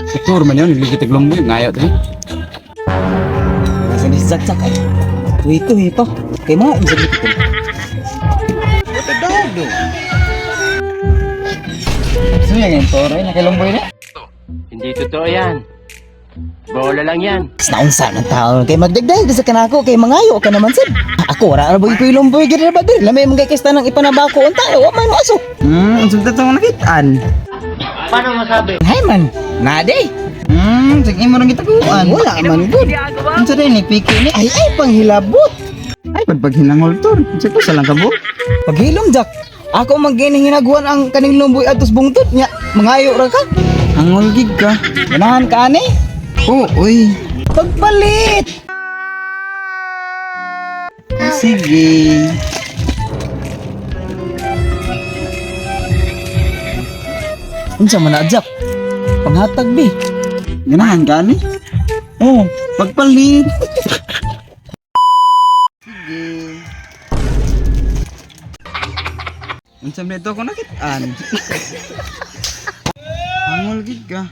Sektor man yun, niligitig lumboy, ngayot eh. Nasa ni Zak-Zak ay. Tuwi-tuwi pa. Kay mga ibig sabihin ko. What a dog do? So yan yung toro na kay Lomboy na. Hindi totoo yan. Bola lang yan. Naunsa ng tao kay magdagdag sa kanako kay mangayo ka naman sad. Ako ra boy ko Lomboy gid ba dir. Lamay mga kay nang ipanabako unta. Wa may maso. Ang sulta tong nakitaan. Paano masabi? Hay man. Nade. Sige mo rin kitaguan. Wala man good. Ang sa rin, piki ni. Ay panghilabot. Ay, pag hinangol to. Sa ko sa lang kabo. Paghilom Jak. Ako magginahinaguan ang kaning Lomboy atos bungtot nya. Mangayo ra ka. Hangol gig ka. Ganahan ka ani? Oo, uy. Pagpalit. Sige. Unsa man na Jak? Panghatag bi. Ganahan ka ni? Oh, Pagpalit. Sige. Ang sabi ito ako nakitaan. Hangol gig ka.